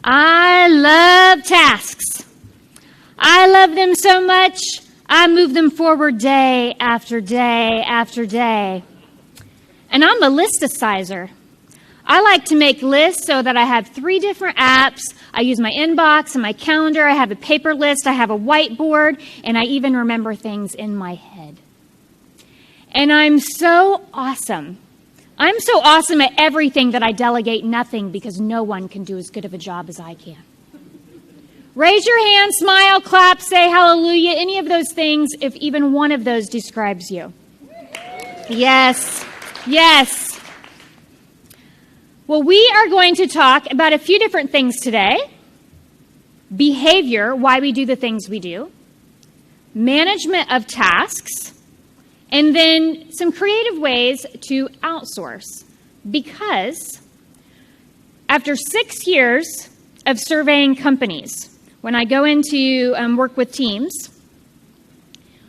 I love tasks. I love them so much, I move them forward day after day after day. And I'm a listicizer. I like to make lists so that I have 3 different apps. I use my inbox and my calendar. I have a paper list. I have a whiteboard. And I even remember things in my head. And I'm so awesome. I'm so awesome at everything that I delegate nothing because no one can do as good of a job as I can. Raise your hand, smile, clap, say hallelujah, any of those things, if even one of those describes you. Yes, yes. Well, we are going to talk about a few different things today. Behavior, why we do the things we do. Management of tasks. And then some creative ways to outsource. Because after 6 years of surveying companies, when I go in to work with teams,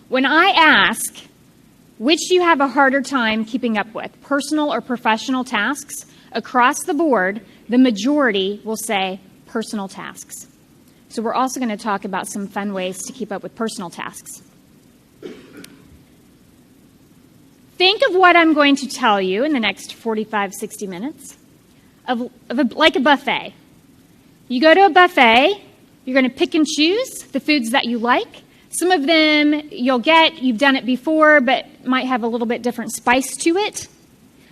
when I ask which you have a harder time keeping up with, personal or professional tasks, across the board, the majority will say personal tasks. So we're also going to talk about some fun ways to keep up with personal tasks. Think of what I'm going to tell you in the next 45, 60 minutes like a buffet. You go to a buffet, you're going to pick and choose the foods that you like. Some of them you'll get, you've done it before, but might have a little bit different spice to it.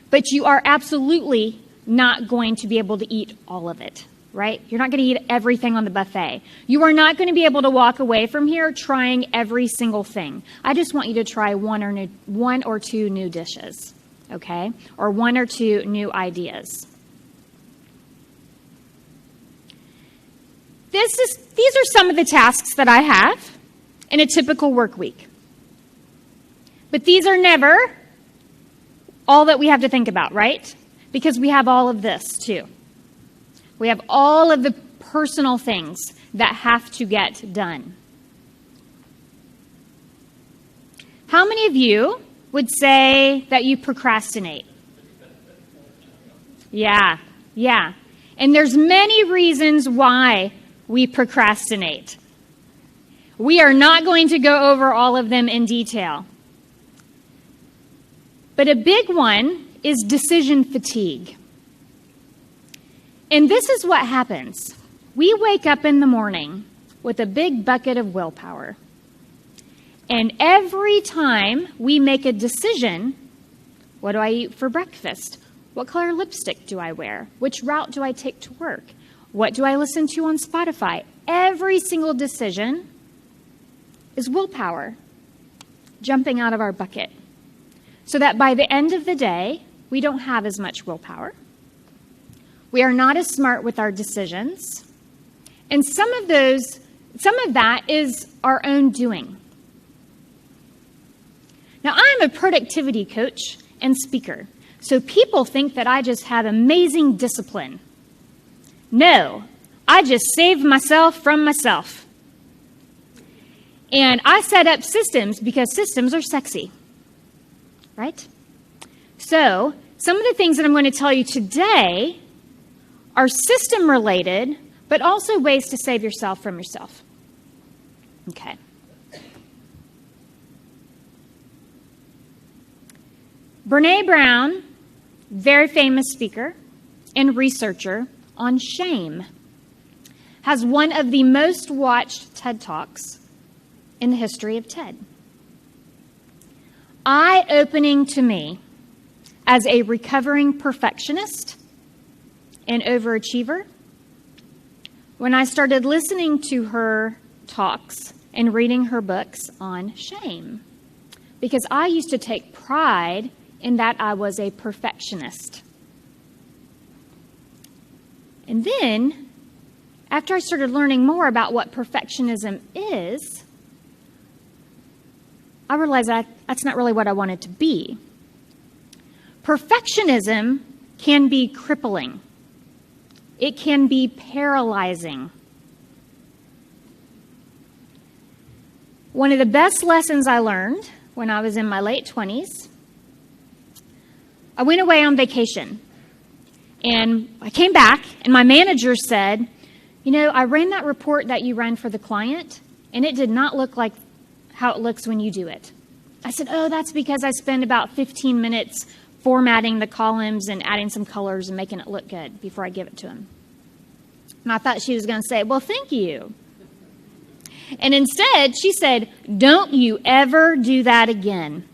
But you are absolutely not going to be able to eat all of it, right? You're not going to eat everything on the buffet. You are not going to be able to walk away from here trying every single thing. I just want you to try one or two new dishes, okay? Or 1 or 2 new ideas. These are some of the tasks that I have in a typical work week. But these are never all that we have to think about, right? Because we have all of this too. We have all of the personal things that have to get done. How many of you would say that you procrastinate? Yeah. And there's many reasons why we procrastinate. We are not going to go over all of them in detail. But a big one is decision fatigue. And this is what happens. We wake up in the morning with a big bucket of willpower. And every time we make a decision, what do I eat for breakfast? What color lipstick do I wear? Which route do I take to work? What do I listen to on Spotify? Every single decision is willpower jumping out of our bucket. So that by the end of the day, we don't have as much willpower. We are not as smart with our decisions. And some of that is our own doing. Now, I'm a productivity coach and speaker. So people think that I just have amazing discipline. No, I just saved myself from myself. And I set up systems because systems are sexy. Right? So, some of the things that I'm going to tell you today are system related, but also ways to save yourself from yourself. Okay. Brene Brown, very famous speaker and researcher on shame, has one of the most watched TED Talks in the history of TED. Eye-opening to me as a recovering perfectionist and overachiever when I started listening to her talks and reading her books on shame. Because I used to take pride in that I was a perfectionist. And then, after I started learning more about what perfectionism is, I realized that that's not really what I wanted to be. Perfectionism can be crippling. It can be paralyzing. One of the best lessons I learned when I was in my late 20s, I went away on vacation. And I came back, and my manager said, I ran that report that you ran for the client, and it did not look like how it looks when you do it. I said, oh, that's because I spend about 15 minutes formatting the columns and adding some colors and making it look good before I give it to him. And I thought she was going to say, well, thank you. And instead, she said, don't you ever do that again.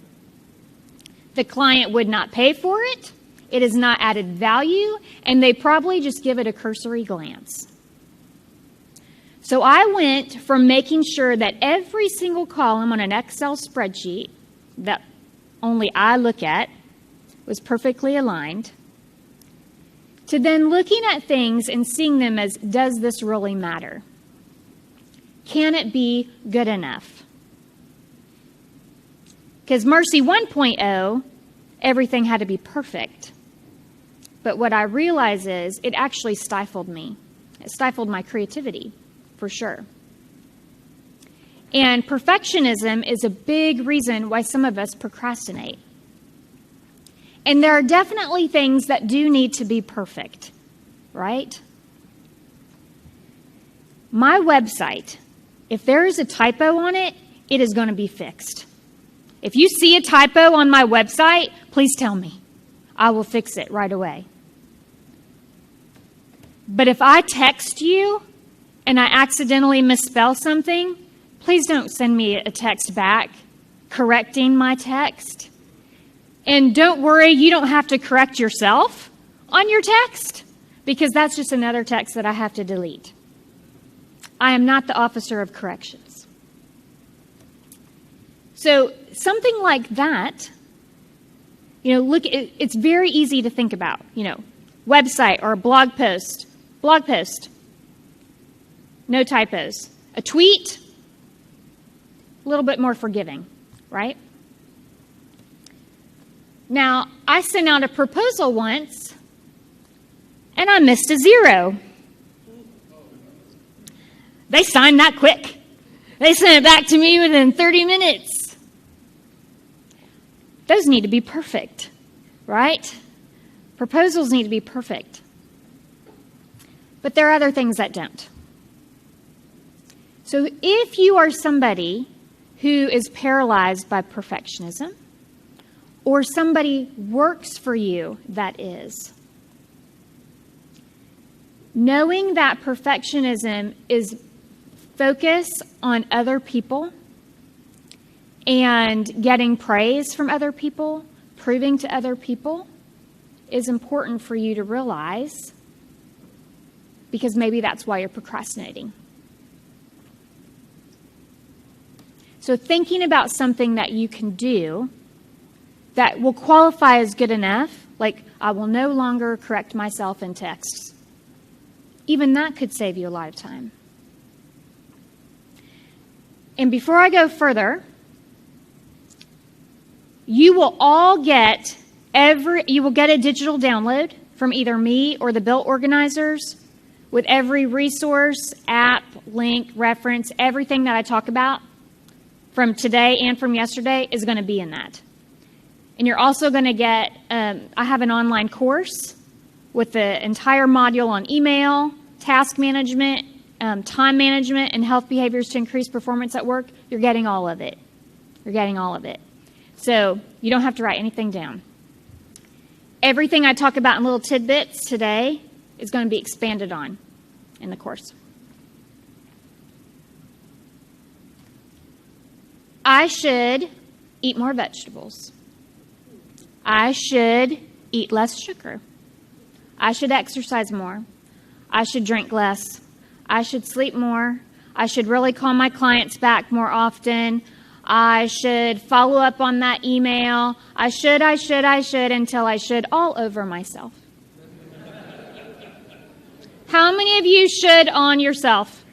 The client would not pay for it. It is not added value, and they probably just give it a cursory glance. So I went from making sure that every single column on an Excel spreadsheet that only I look at was perfectly aligned, to then looking at things and seeing them as, does this really matter? Can it be good enough? Because Marcey 1.0, everything had to be perfect. But what I realize is it actually stifled me. It stifled my creativity, for sure. And perfectionism is a big reason why some of us procrastinate. And there are definitely things that do need to be perfect, right? My website, if there is a typo on it, it is going to be fixed. If you see a typo on my website, please tell me. I will fix it right away. But if I text you and I accidentally misspell something, please don't send me a text back correcting my text. And don't worry, you don't have to correct yourself on your text, because that's just another text that I have to delete. I am not the officer of corrections. So something like that, look, it's very easy to think about, website or a blog post, no typos. A tweet, a little bit more forgiving, right? Now, I sent out a proposal once, and I missed a 0. They signed that quick. They sent it back to me within 30 minutes. Those need to be perfect, right? Proposals need to be perfect. But there are other things that don't. So if you are somebody who is paralyzed by perfectionism, or somebody works for you that is, knowing that perfectionism is focus on other people and getting praise from other people, proving to other people, is important for you to realize, because maybe that's why you're procrastinating. So thinking about something that you can do that will qualify as good enough, like I will no longer correct myself in texts. Even that could save you a lot of time. And before I go further, you will all get a digital download from either me or the bill organizers with every resource, app, link, reference, everything that I talk about from today and from yesterday is going to be in that. And you're also going to get, I have an online course with the entire module on email, task management, time management, and health behaviors to increase performance at work. You're getting all of it. You're getting all of it. So you don't have to write anything down. Everything I talk about in little tidbits today is going to be expanded on in the course. I should eat more vegetables. I should eat less sugar. I should exercise more. I should drink less. I should sleep more. I should really call my clients back more often. I should follow up on that email. I should, until I should all over myself. How many of you should on yourself?